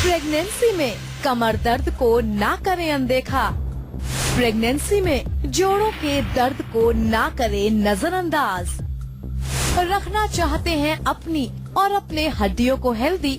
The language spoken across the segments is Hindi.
प्रेगनेंसी में कमर दर्द को ना करें अनदेखा। प्रेगनेंसी में जोड़ों के दर्द को ना करें नजरअंदाज। रखना चाहते हैं अपनी और अपने हड्डियों को हेल्दी।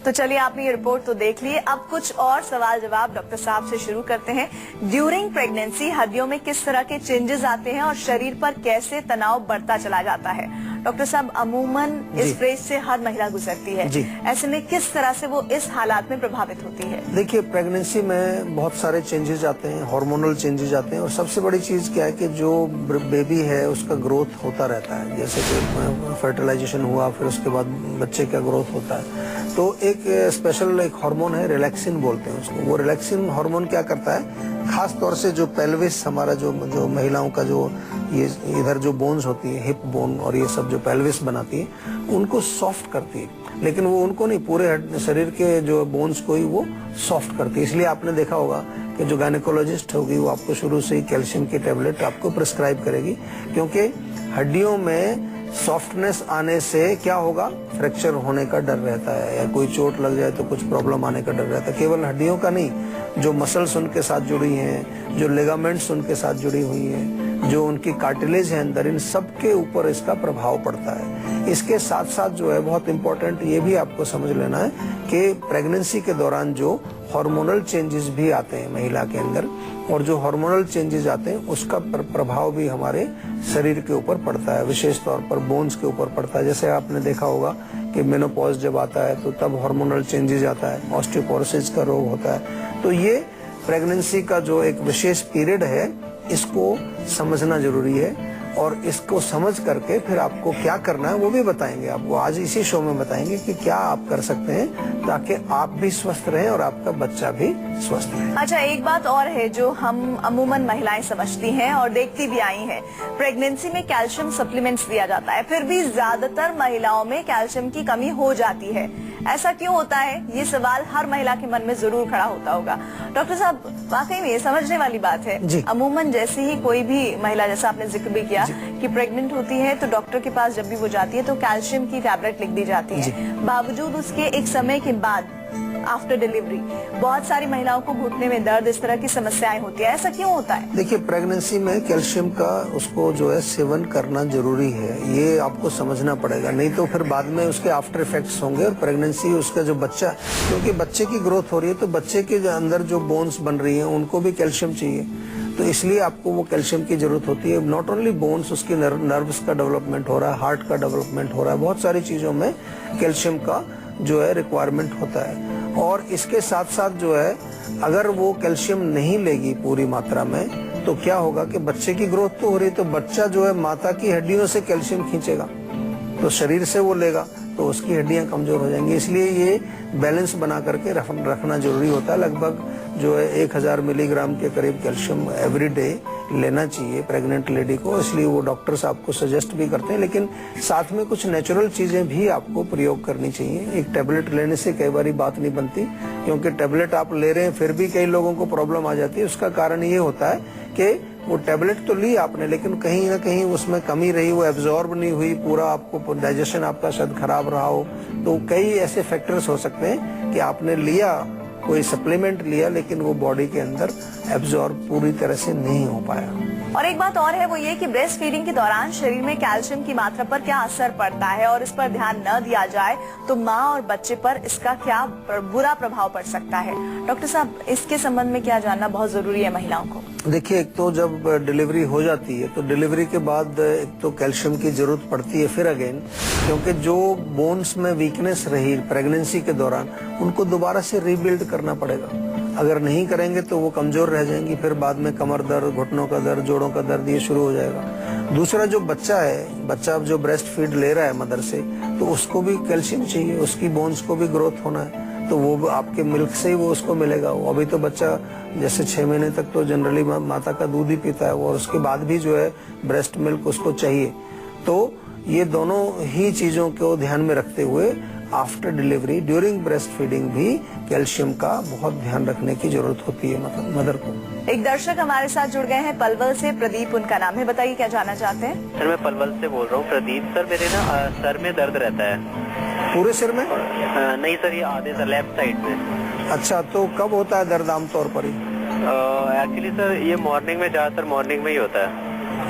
तो चलिए, आपने ये रिपोर्ट तो देख ली। अब कुछ और सवाल जवाब डॉक्टर साहब से शुरू करते हैं। ड्यूरिंग प्रेगनेंसी हड्डियों में किस तरह के चेंजेस आते हैं और शरीर पर कैसे तनाव बढ़ता चला जाता है? डॉक्टर साहब, अमूमन इस फेज से हर महिला गुजरती है, ऐसे में किस तरह से वो इस हालात में प्रभावित होती है? देखिए, प्रेगनेंसी में बहुत सारे चेंजेस आते हैं, हार्मोनल चेंजेस आते हैं, और सबसे बड़ी चीज क्या है कि जो बेबी है उसका ग्रोथ होता रहता है। जैसे कि फर्टिलाइजेशन हुआ, फिर उसके बाद बच्चे का ग्रोथ होता है, तो एक स्पेशल एक हार्मोन है, रिलैक्सिन बोलते हैं उसको। वो रिलैक्सिन हार्मोन क्या करता है, खास तौर से जो पेल्विस हमारा जो महिलाओं का जो ये इधर जो बोन्स होती है, हिप बोन और ये सब जो पेल्विस बनाती है, उनको सॉफ्ट करती है। लेकिन वो उनको नहीं, पूरे शरीर के जो बोन्स को ही वो सॉफ्ट करती है। इसलिए आपने देखा होगा कि जो गायनेकोलॉजिस्ट होगी वो आपको शुरू से ही कैल्शियम की टेबलेट आपको प्रिस्क्राइब करेगी, क्योंकि हड्डियों में सॉफ्टनेस आने से क्या होगा, फ्रैक्चर होने का डर रहता है, या कोई चोट लग जाए तो कुछ प्रॉब्लम आने का डर रहता है। केवल हड्डियों का नहीं, जो मसल्स उनके साथ जुड़ी हैं, जो लिगामेंट्स उनके साथ जुड़ी हुई हैं, जो उनकी कार्टिलेज है अंदर, इन सब के ऊपर इसका प्रभाव पड़ता है। इसके साथ साथ जो है बहुत इम्पोर्टेंट ये भी आपको समझ लेना है कि प्रेगनेंसी के दौरान जो हार्मोनल चेंजेस भी आते हैं महिला के अंदर, और जो हार्मोनल चेंजेस आते हैं उसका प्रभाव भी हमारे शरीर के ऊपर पड़ता है, विशेष तौर पर बोन्स के ऊपर पड़ता है। जैसे आपने देखा होगा कि मेनोपॉज जब आता है तो तब हार्मोनल चेंजेस आता है, ऑस्टियोपोरोसिस का रोग होता है। तो ये प्रेगनेंसी का जो एक विशेष पीरियड है, इसको समझना जरूरी है, और इसको समझ करके फिर आपको क्या करना है वो भी बताएंगे। आपको आज इसी शो में बताएंगे कि क्या आप कर सकते हैं ताकि आप भी स्वस्थ रहें और आपका बच्चा भी स्वस्थ रहे। अच्छा, एक बात और है जो हम अमूमन महिलाएं समझती हैं और देखती भी आई हैं, प्रेगनेंसी में कैल्शियम सप्लीमेंट्स दिया जाता है, फिर भी ज्यादातर महिलाओं में कैल्शियम की कमी हो जाती है। ऐसा क्यों होता है? ये सवाल हर महिला के मन में जरूर खड़ा होता होगा। डॉक्टर साहब, वाकई में ये समझने वाली बात है। अमूमन जैसे ही कोई भी महिला, जैसा आपने जिक्र भी किया कि प्रेग्नेंट होती है, तो डॉक्टर के पास जब भी वो जाती है तो कैल्शियम की टैबलेट लिख दी जाती है। बावजूद उसके एक समय के बाद आफ्टर डिलीवरी बहुत सारी महिलाओं को घुटने में दर्द, इस तरह की समस्याएं होती है। ऐसा क्यों होता है? देखिए, प्रेगनेंसी में कैल्शियम का उसको जो है सेवन करना जरूरी है, ये आपको समझना पड़ेगा, नहीं तो फिर बाद में उसके आफ्टर इफेक्ट्स होंगे। और प्रेगनेंसी उसका जो बच्चा, क्योंकि बच्चे की ग्रोथ हो रही है, तो बच्चे के अंदर जो बोन्स बन रही हैं उनको भी कैल्शियम चाहिए, तो इसलिए आपको वो कैल्शियम की जरूरत होती है। नॉट ओनली बोन्स, उसकी नर्व्स का डेवलपमेंट हो रहा है, हार्ट का डेवलपमेंट हो रहा है, बहुत सारी चीजों में कैल्शियम का जो है रिक्वायरमेंट होता है। और इसके साथ साथ जो है, अगर वो कैल्शियम नहीं लेगी पूरी मात्रा में, तो क्या होगा कि बच्चे की ग्रोथ तो हो रही है, तो बच्चा जो है माता की हड्डियों से कैल्शियम खींचेगा, तो शरीर से वो लेगा, तो उसकी हड्डियां कमजोर हो जाएंगी। इसलिए ये बैलेंस बना करके रखना जरूरी होता है। लगभग जो है 1000 मिलीग्राम के करीब कैल्शियम एवरी डे लेना चाहिए प्रेग्नेंट लेडी को, इसलिए वो डॉक्टर्स आपको सजेस्ट भी करते हैं। लेकिन साथ में कुछ नेचुरल चीजें भी आपको प्रयोग करनी चाहिए। एक टेबलेट लेने से कई बार बात नहीं बनती, क्योंकि टेबलेट आप ले रहे हैं फिर भी कई लोगों को प्रॉब्लम आ जाती है। उसका कारण ये होता है कि वो टेबलेट तो ली आपने, लेकिन कहीं ना कहीं उसमें कमी रही, वो एब्जॉर्ब नहीं हुई, पूरा आपको डाइजेशन आपका शायद खराब रहा हो। तो कई ऐसे फैक्टर्स हो सकते हैं कि आपने लिया, कोई सप्लीमेंट लिया, लेकिन वो बॉडी के अंदर एब्जॉर्ब पूरी तरह से नहीं हो पाया। और एक बात और है, वो ये कि ब्रेस्ट फीडिंग के दौरान शरीर में कैल्शियम की मात्रा पर क्या असर पड़ता है, और इस पर ध्यान न दिया जाए तो माँ और बच्चे पर इसका क्या बुरा प्रभाव पड़ सकता है? डॉक्टर साहब, इसके संबंध में क्या जानना बहुत जरूरी है महिलाओं को? देखिए, एक तो जब डिलीवरी हो जाती है तो डिलीवरी के बाद एक तो कैल्शियम की जरूरत पड़ती है फिर अगेन, क्योंकि जो बोन्स में वीकनेस रही प्रेगनेंसी के दौरान, उनको दोबारा से रीबिल्ड करना पड़ेगा। अगर नहीं करेंगे तो वो कमजोर रह जाएंगी, फिर बाद में कमर दर्द, घुटनों का दर्द, जोड़ों का दर्द ये शुरू हो जाएगा। दूसरा, जो बच्चा है, बच्चा जो ब्रेस्ट फीड ले रहा है मदर से, तो उसको भी कैल्शियम चाहिए, उसकी बोन्स को भी ग्रोथ होना है, तो वो आपके मिल्क से ही वो उसको मिलेगा। वो अभी तो बच्चा जैसे 6 महीने तक तो जनरली माता का दूध ही पीता है, और उसके बाद भी जो है ब्रेस्ट मिल्क उसको चाहिए। तो ये दोनों ही चीजों को ध्यान में रखते हुए after delivery, during breast feeding भी कैल्शियम का बहुत ध्यान रखने की जरूरत होती है मदर को। एक दर्शक हमारे साथ जुड़ गए हैं पलवल से, प्रदीप उनका नाम है, बताइए क्या जानना चाहते हैं? सर, मैं पलवल से बोल रहा हूँ। प्रदीप सर, मेरे ना सर में दर्द रहता है, पूरे सिर में? नहीं सर, ये आधे सर, लेफ्ट साइड में। अच्छा, तो कब होता है दर्द आमतौर पर? एक्चुअली सर ये मॉर्निंग में, ज्यादातर मॉर्निंग में ही होता है।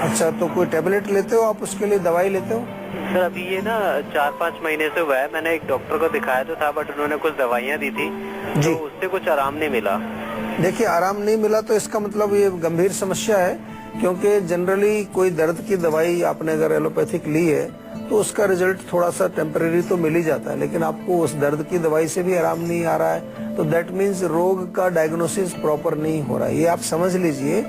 अच्छा, तो कोई टेबलेट लेते हो आप, उसके लिए दवाई लेते हो? सर अभी ये ना 4-5 महीने से हुआ है। मैंने एक डॉक्टर को दिखाया तो था, बट उन्होंने कुछ दवाइयाँ दी थी जी। तो उससे कुछ आराम नहीं मिला। देखिए, आराम नहीं मिला तो इसका मतलब ये गंभीर समस्या है, क्योंकि जनरली कोई दर्द की दवाई आपने अगर एलोपैथिक ली है तो उसका रिजल्ट थोड़ा सा टेम्परेरी तो मिल ही जाता है, लेकिन आपको उस दर्द की दवाई से भी आराम नहीं आ रहा है, तो दैट मीन्स रोग का डायग्नोसिस प्रॉपर नहीं हो रहा है। ये आप समझ लीजिए,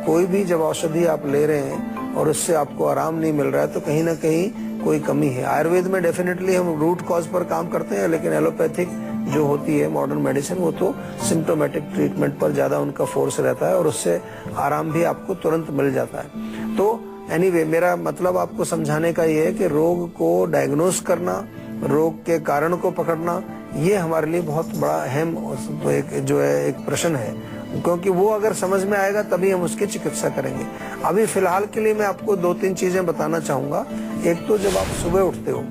कोई भी जब औषधि आप ले रहे हैं और उससे आपको आराम नहीं मिल रहा है तो कहीं ना कहीं कोई कमी है। आयुर्वेद में डेफिनेटली हम रूट कॉज पर काम करते हैं, लेकिन एलोपैथिक जो होती है मॉडर्न मेडिसिन, वो तो सिम्टोमेटिक ट्रीटमेंट पर ज्यादा उनका फोर्स रहता है और उससे आराम भी आपको तुरंत मिल जाता है। तो एनीवे, मेरा मतलब आपको समझाने का ये है कि रोग को डायग्नोस करना, रोग के कारण को पकड़ना, ये हमारे लिए बहुत बड़ा अहम एक प्रश्न है, क्योंकि वो अगर समझ में आएगा तभी हम उसकी चिकित्सा करेंगे। अभी फिलहाल के लिए मैं आपको 2-3 चीजें बताना चाहूंगा। एक तो जब आप सुबह उठते हो,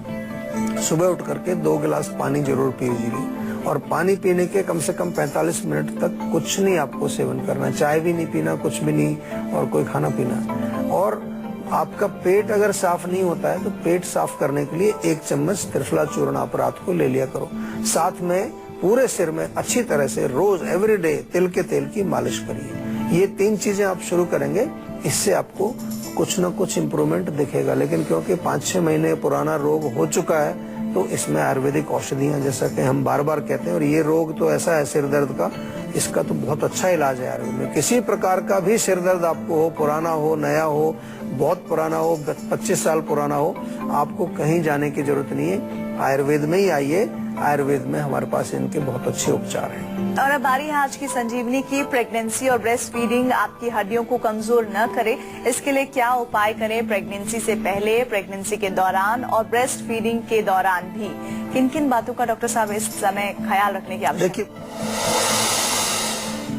सुबह उठ करके 2 गिलास पानी जरूर पीजिए, और पानी पीने के कम से कम 45 मिनट तक कुछ नहीं आपको सेवन करना, चाय भी नहीं पीना, कुछ भी नहीं, और कोई खाना पीना। और आपका पेट अगर साफ नहीं होता है तो पेट साफ करने के लिए 1 चम्मच त्रिफला चूर्ण आप रात को ले लिया करो। साथ में पूरे सिर में अच्छी तरह से रोज एवरीडे तिल के तेल की मालिश करिए। ये 3 चीजें आप शुरू करेंगे, इससे आपको कुछ न कुछ इम्प्रूवमेंट दिखेगा। लेकिन क्योंकि 5-6 महीने पुराना रोग हो चुका है तो इसमें आयुर्वेदिक औषधियां, जैसा कि हम बार बार कहते हैं, और ये रोग तो ऐसा है सिर दर्द का, इसका तो बहुत अच्छा इलाज है आयुर्वेद में। किसी प्रकार का भी सिर दर्द आपको हो, पुराना हो, नया हो, बहुत पुराना हो, 25 साल पुराना हो, आपको कहीं जाने की जरूरत नहीं है, आयुर्वेद में ही आइए। आयुर्वेद में हमारे पास इनके बहुत अच्छे उपचार हैं। और अब बारी है आज की संजीवनी की। प्रेगनेंसी और ब्रेस्ट फीडिंग आपकी हड्डियों को कमजोर न करे, इसके लिए क्या उपाय करें प्रेगनेंसी से पहले, प्रेगनेंसी के दौरान और ब्रेस्ट फीडिंग के दौरान भी? किन किन बातों का डॉक्टर साहब इस समय ख्याल रखने की आवश्यकता है? देखिए,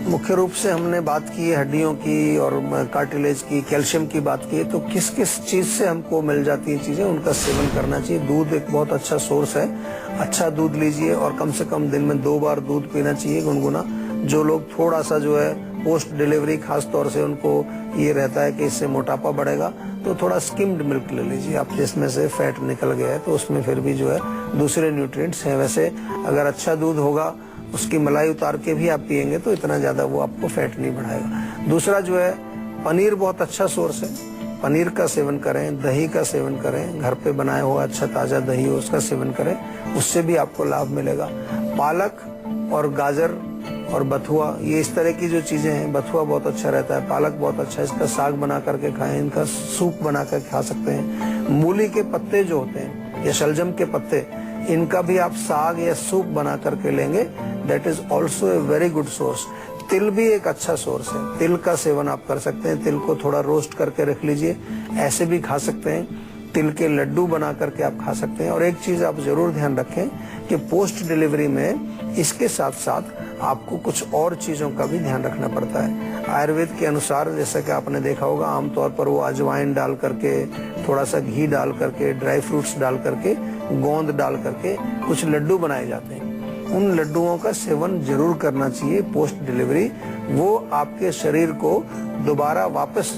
मुख्य रूप से हमने बात की है हड्डियों की और कार्टिलेज की, कैल्शियम की बात की है, तो किस किस चीज से हमको मिल जाती है चीजें, उनका सेवन करना चाहिए। दूध एक बहुत अच्छा सोर्स है, अच्छा दूध लीजिए, और कम से कम दिन में 2 बार दूध पीना चाहिए गुनगुना। जो लोग थोड़ा सा पोस्ट डिलीवरी खास तौर से उनको ये रहता है कि इससे मोटापा बढ़ेगा, तो थोड़ा स्किम्ड मिल्क ले लीजिए आप, जिसमें से फैट निकल गया है तो उसमें फिर भी दूसरे न्यूट्रिएंट्स हैं। वैसे अगर अच्छा दूध होगा, उसकी मलाई उतार के भी आप पिएंगे तो इतना ज्यादा वो आपको फैट नहीं बढ़ाएगा। दूसरा पनीर बहुत अच्छा सोर्स है, पनीर का सेवन करें, दही का सेवन करें, घर पे बनाया हुआ अच्छा ताजा दही हो उसका सेवन करें, उससे भी आपको लाभ मिलेगा। पालक और गाजर और बथुआ, ये इस तरह की जो चीजें हैं, बथुआ बहुत अच्छा रहता है, पालक बहुत अच्छा है, इसका साग बना करके खाएं, इनका सूप बना कर खा सकते हैं। मूली के पत्ते जो होते हैं या शलजम के पत्ते, इनका भी आप साग या सूप बना करके लेंगे, that is also a very good source. तिल भी एक अच्छा सोर्स है, तिल का सेवन आप कर सकते हैं, तिल को थोड़ा रोस्ट करके रख लीजिए, ऐसे भी खा सकते हैं, तिल के लड्डू बना करके आप खा सकते हैं। और एक चीज आप जरूर ध्यान रखें कि पोस्ट डिलीवरी में इसके साथ साथ आपको कुछ और चीजों का भी ध्यान रखना पड़ता है। आयुर्वेद के अनुसार, जैसा कि आपने देखा होगा, आमतौर पर वो अजवाइन डाल करके, थोड़ा सा घी डाल करके, ड्राई फ्रूट्स डाल करके, गोंद डाल करके कुछ लड्डू बनाए जाते हैं। उन लड्डुओं का सेवन जरूर करना चाहिए पोस्ट डिलीवरी। वो आपके शरीर को दोबारा वापस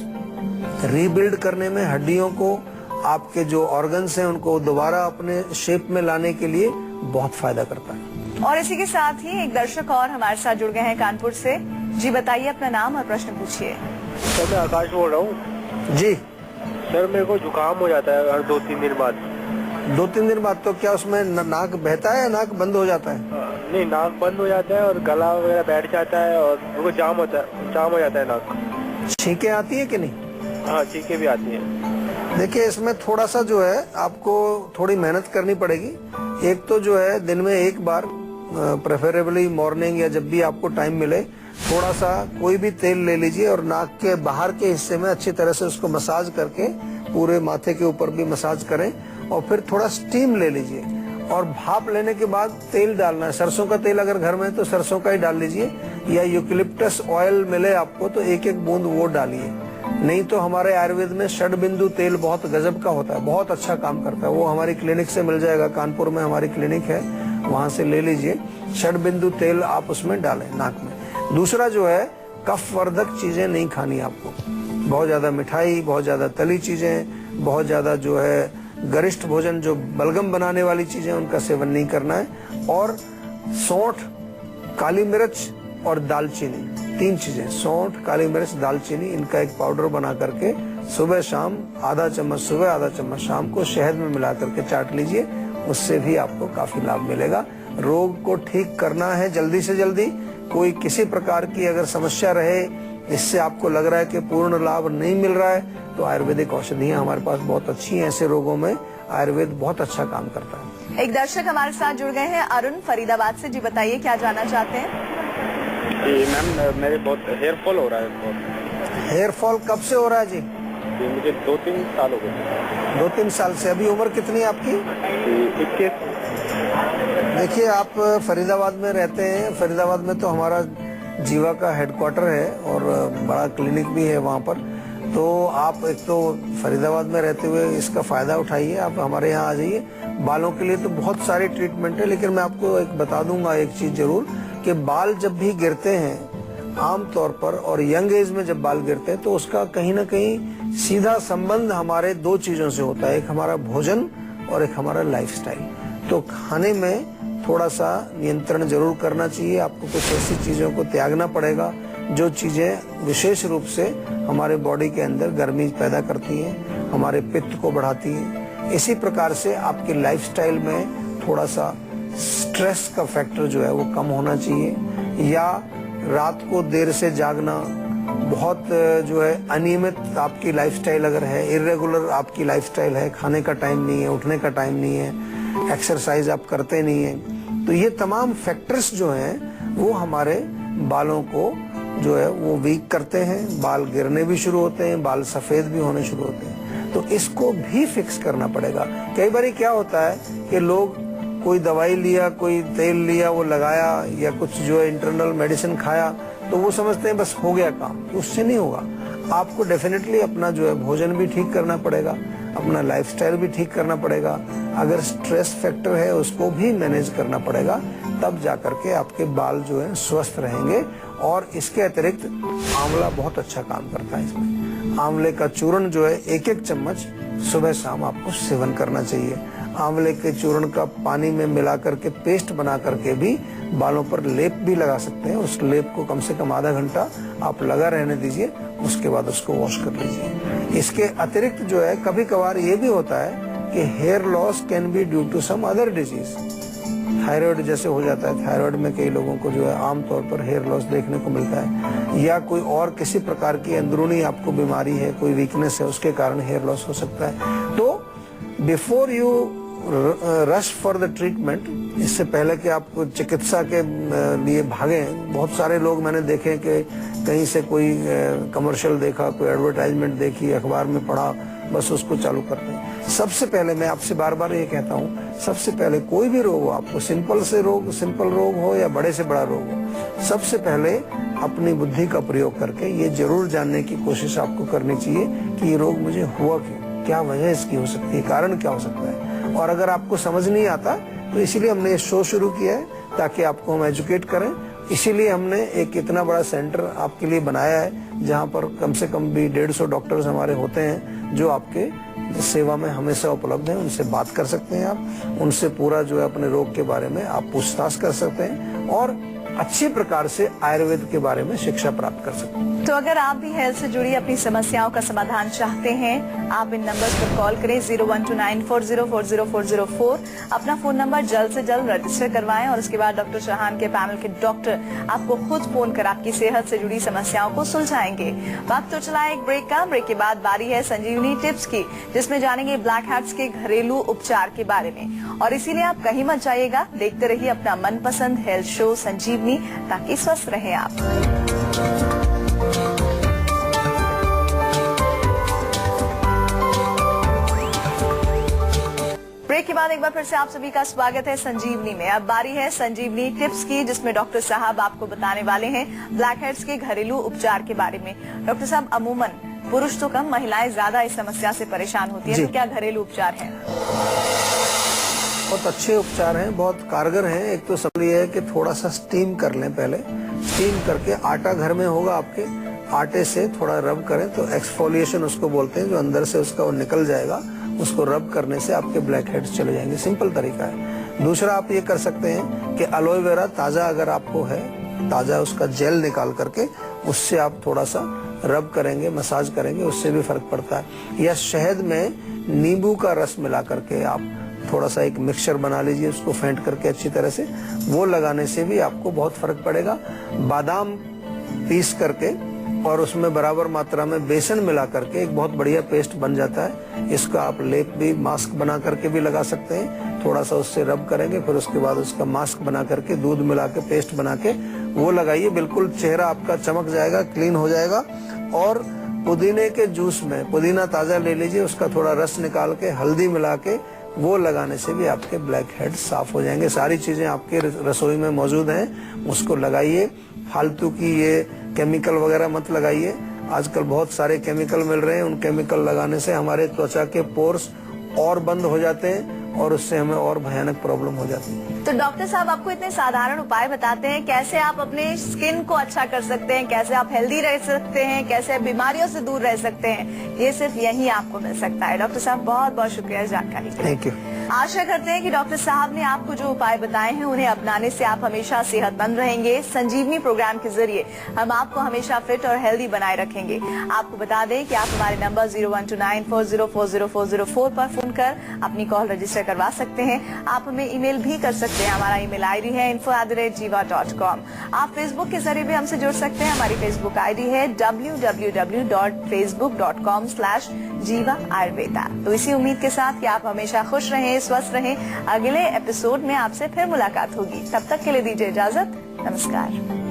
रीबिल्ड करने में, हड्डियों को, आपके जो ऑर्गन्स हैं उनको दोबारा अपने शेप में लाने के लिए बहुत फायदा करता है। और इसी के साथ ही एक दर्शक और हमारे साथ जुड़ गए हैं कानपुर से। जी बताइए अपना नाम और प्रश्न पूछिए। सर मैं आकाश बोल रहा हूँ। जी सर मेरे को जुकाम हो जाता है हर 2-3 दिन बाद। 2-3 दिन बाद? तो क्या उसमें नाक बहता है या नाक बंद हो जाता है? नहीं, नाक बंद हो जाता है और गला वगैरह बैठ जाता है और वो जाम हो जाता है नाक। छींकें आती है कि नहीं? हाँ, छींकें भी आती है। देखिए, इसमें थोड़ा सा आपको थोड़ी मेहनत करनी पड़ेगी। एक तो दिन में 1 बार, प्रेफरेबली मॉर्निंग या जब भी आपको टाइम मिले, थोड़ा सा कोई भी तेल ले लीजिए और नाक के बाहर के हिस्से में अच्छी तरह से उसको मसाज करके, पूरे माथे के ऊपर भी मसाज करें, और फिर थोड़ा स्टीम ले लीजिए। और भाप लेने के बाद तेल डालना है, सरसों का तेल अगर घर में है तो सरसों का ही डाल लीजिए, या यूकेलिप्टस ऑयल मिले आपको तो 1-1 बूंद वो डालिए। नहीं तो हमारे आयुर्वेद में षडबिंदु तेल बहुत गजब का होता है, बहुत अच्छा काम करता है। वो हमारी क्लिनिक से मिल जाएगा, कानपुर में हमारी क्लिनिक है, वहां से ले लीजिए। षडबिंदु तेल आप उसमें डालें नाक में। दूसरा जो है, कफ वर्धक चीजें नहीं खानी आपको। बहुत ज्यादा मिठाई, बहुत ज्यादा तली चीजें, बहुत ज्यादा जो है गरिष्ठ भोजन, जो बलगम बनाने वाली चीजें, उनका सेवन नहीं करना है। और सौंठ, काली मिर्च और दालचीनी, 3 चीजें, सौंठ, काली मिर्च, दालचीनी, इनका एक पाउडर बना करके सुबह शाम आधा चम्मच सुबह, आधा चम्मच शाम को शहद में मिला करके चाट लीजिए। उससे भी आपको काफी लाभ मिलेगा। रोग को ठीक करना है जल्दी से जल्दी। कोई किसी प्रकार की अगर समस्या रहे, इससे आपको लग रहा है कि पूर्ण लाभ नहीं मिल रहा है, तो आयुर्वेदिक औषधियां हमारे पास बहुत अच्छी हैं। ऐसे रोगों में आयुर्वेद बहुत अच्छा काम करता है। एक दर्शक हमारे साथ जुड़ गए हैं, अरुण फरीदाबाद से। जी बताइए, क्या जानना चाहते हैं? जी मैम, मेरे बहुत हेयर फॉल हो रहा है। बहुत हेयर फॉल कब से हो रहा है जी? जी मुझे 2-3 साल हो गए। 2-3 साल से। अभी उम्र कितनी है आपकी? 21। देखिए, आप फरीदाबाद में रहते हैं। फरीदाबाद में तो हमारा जीवा का हेडक्वार्टर है और बड़ा क्लिनिक भी है वहाँ पर। तो आप एक तो फरीदाबाद में रहते हुए इसका फायदा उठाइए, आप हमारे यहाँ आ जाइए। बालों के लिए तो बहुत सारी ट्रीटमेंट है, लेकिन मैं आपको एक बता दूंगा एक चीज जरूर, कि बाल जब भी गिरते हैं आम तौर पर, और यंग एज में जब बाल गिरते हैं, तो उसका कहीं ना कहीं सीधा संबंध हमारे 2 चीजों से होता है। एक हमारा भोजन और एक हमारा लाइफस्टाइल। तो खाने में थोड़ा सा नियंत्रण जरूर करना चाहिए। आपको कुछ ऐसी चीजों को त्यागना पड़ेगा जो चीजें विशेष रूप से हमारे बॉडी के अंदर गर्मी पैदा करती हैं, हमारे पित्त को बढ़ाती हैं। इसी प्रकार से आपके लाइफस्टाइल में थोड़ा सा स्ट्रेस का फैक्टर जो है वो कम होना चाहिए। या रात को देर से जागना, बहुत जो है अनियमित आपकी लाइफस्टाइल अगर है, इर्रेगुलर आपकी लाइफस्टाइल है, खाने का टाइम नहीं है, उठने का टाइम नहीं है, एक्सरसाइज आप करते नहीं है, तो ये तमाम फैक्टर्स जो हैं वो हमारे बालों को जो है वो वीक करते हैं। बाल गिरने भी शुरू होते हैं, बाल सफेद भी होने शुरू होते हैं। तो इसको भी फिक्स करना पड़ेगा। कई बार क्या होता है कि लोग कोई दवाई लिया, कोई तेल लिया, वो लगाया, या कुछ जो है इंटरनल मेडिसिन खाया, तो वो समझते हैं बस हो गया काम। उससे नहीं होगा। आपको डेफिनेटली अपना जो है भोजन भी ठीक करना पड़ेगा, अपना लाइफस्टाइल भी ठीक करना पड़ेगा। अगर स्ट्रेस फैक्टर है उसको भी मैनेज करना पड़ेगा, तब जाकर के आपके बाल जो है स्वस्थ रहेंगे। और इसके अतिरिक्त आंवला बहुत अच्छा काम करता है। इसमें आंवले का चूर्ण जो है 1-1 चम्मच सुबह शाम आपको सेवन करना चाहिए। आंवले के चूर्ण का पानी में मिला करके पेस्ट बना करके भी बालों पर लेप भी लगा सकते हैं। उस लेप को कम से कम आधा घंटा आप लगा रहने दीजिए, उसके बाद उसको वॉश कर लीजिए। इसके अतिरिक्त जो है कभी कभार ये भी होता है कि hair loss can be due to some other disease. Thyroid जैसे हो जाता है, थायराइड में कई लोगों को जो है आमतौर पर हेयर लॉस देखने को मिलता है, या कोई और किसी प्रकार की अंदरूनी आपको बीमारी है, कोई वीकनेस है, उसके कारण हेयर लॉस हो सकता है। तो before you rush for the treatment, इससे पहले कि आप चिकित्सा के लिए भागे, बहुत सारे लोग मैंने देखे कि कहीं से कोई कमर्शियल देखा, कोई एडवर्टाइजमेंट देखी, अखबार में पढ़ा, बस उसको चालू करते हैं। सबसे पहले मैं आपसे बार बार ये कहता हूँ, सबसे पहले कोई भी रोग हो, आपको सिंपल रोग हो या बड़े से बड़ा रोग हो, सबसे पहले अपनी बुद्धि का प्रयोग करके ये जरूर जानने की कोशिश आपको करनी चाहिए कि ये रोग मुझे हुआ क्यों, क्या वजह इसकी हो सकती है, कारण क्या हो सकता है। और अगर आपको समझ नहीं आता तो इसीलिए हमने ये शो शुरू किया है, ताकि आपको हम एजुकेट करें। इसीलिए हमने एक इतना बड़ा सेंटर आपके लिए बनाया है, जहाँ पर कम से कम भी 150 डॉक्टर्स हमारे होते हैं, जो आपके सेवा में हमेशा उपलब्ध हैं। उनसे बात कर सकते हैं आप, उनसे पूरा जो है अपने रोग के बारे में आप पूछताछ कर सकते हैं और अच्छी प्रकार से आयुर्वेद के बारे में शिक्षा प्राप्त कर सकते हैं। तो अगर आप भी हेल्थ से जुड़ी अपनी समस्याओं का समाधान चाहते हैं, आप इन नंबर्स पर कॉल करें 012940404004। अपना फोन नंबर जल्द से जल्द रजिस्टर करवाएं और उसके बाद डॉक्टर चौहान के पैनल के डॉक्टर आपको खुद फोन कर आपकी सेहत से जुड़ी समस्याओं को सुलझाएंगे। वक्त तो चला एक ब्रेक का। ब्रेक के बाद बारी है संजीवनी टिप्स की, जिसमें जानेंगे ब्लैक हेड्स के घरेलू उपचार के बारे में। और इसीलिए आप कहीं मत जाइएगा, देखते रहिए अपना मनपसंद हेल्थ शो संजीवनी, ताकि स्वस्थ रहे आप। ब्रेक के बाद एक बार फिर से आप सभी का स्वागत है संजीवनी में। अब बारी है संजीवनी टिप्स की, जिसमें डॉक्टर साहब आपको बताने वाले हैं ब्लैक हेड्स के घरेलू उपचार के बारे में। डॉक्टर साहब, अमूमन पुरुष तो कम, महिलाएं ज्यादा इस समस्या से परेशान होती है, जी। तो क्या घरेलू उपचार हैं? बहुत अच्छे उपचार हैं, बहुत कारगर हैं। एक तो सबसे ये है कि थोड़ा सा स्टीम कर लें पहले। स्टीम करके आटा घर में होगा आपके, आटे से थोड़ा रब करें तो एक्सफोलिएशन उसको बोलते हैं, जो अंदर से उसका वो निकल जाएगा, उसको रब करने से आपके ब्लैक हेड्स चले जाएंगे। सिंपल तरीका है। दूसरा आप ये कर सकते हैं कि एलोए वेरा ताजा अगर आपको है, ताजा उसका जेल निकाल करके उससे आप थोड़ा सा रब करेंगे, मसाज करेंगे, उससे भी फर्क पड़ता है। या शहद में नींबू का रस मिला करके आप थोड़ा सा एक मिक्सचर बना लीजिए, उसको फेंट करके अच्छी तरह से, वो लगाने से भी आपको बहुत फर्क पड़ेगा। बादाम पीस करके और उसमें बराबर मात्रा में बेसन मिला करके एक बहुत बढ़िया पेस्ट बन जाता है। इसका आप लेप भी, मास्क बना करके भी लगा सकते हैं। थोड़ा सा उससे रब करेंगे, फिर उसके बाद उसका मास्क बना करके दूध मिला के पेस्ट बना के वो लगाइए। बिल्कुल चेहरा आपका चमक जाएगा, क्लीन हो जाएगा। और पुदीने के जूस में पुदीना ताजा ले लीजिए, उसका थोड़ा रस निकाल के हल्दी मिला के वो लगाने से भी आपके ब्लैक हेड साफ हो जाएंगे। सारी चीजें आपके रसोई में मौजूद हैं, उसको लगाइए। फालतू की ये केमिकल वगैरह मत लगाइए। आजकल बहुत सारे केमिकल मिल रहे हैं, उन केमिकल लगाने से हमारे त्वचा के पोर्स और बंद हो जाते हैं और उससे हमें और भयानक प्रॉब्लम हो जाती है। तो डॉक्टर साहब आपको इतने साधारण उपाय बताते हैं, कैसे आप अपने स्किन को अच्छा कर सकते हैं, कैसे आप हेल्दी रह सकते हैं, कैसे आप बीमारियों से दूर रह सकते हैं, ये सिर्फ यही आपको मिल सकता है। डॉक्टर साहब बहुत बहुत शुक्रिया इस जानकारी के लिए। Thank you. आशा करते हैं कि डॉक्टर साहब ने आपको जो उपाय बताए हैं उन्हें अपनाने से आप हमेशा सेहतमंद रहेंगे। संजीवनी प्रोग्राम के जरिए हम आपको हमेशा फिट और हेल्दी बनाए रखेंगे। आपको बता दें कि आप हमारे नंबर 012940404004 पर फोन कर अपनी कॉल रजिस्टर करवा सकते हैं। आप हमें ईमेल भी कर सकते हैं। हमारा ईमेल आईडी है info@jiva.com। आप फेसबुक के जरिए भी हमसे जुड़ सकते हैं। हमारी फेसबुक आईडी है www.facebook.com/jiva ayurveda। तो इसी उम्मीद के साथ कि आप हमेशा खुश रहें, स्वस्थ रहें। अगले एपिसोड में आपसे फिर मुलाकात होगी। तब तक के लिए दीजिए इजाजत। नमस्कार।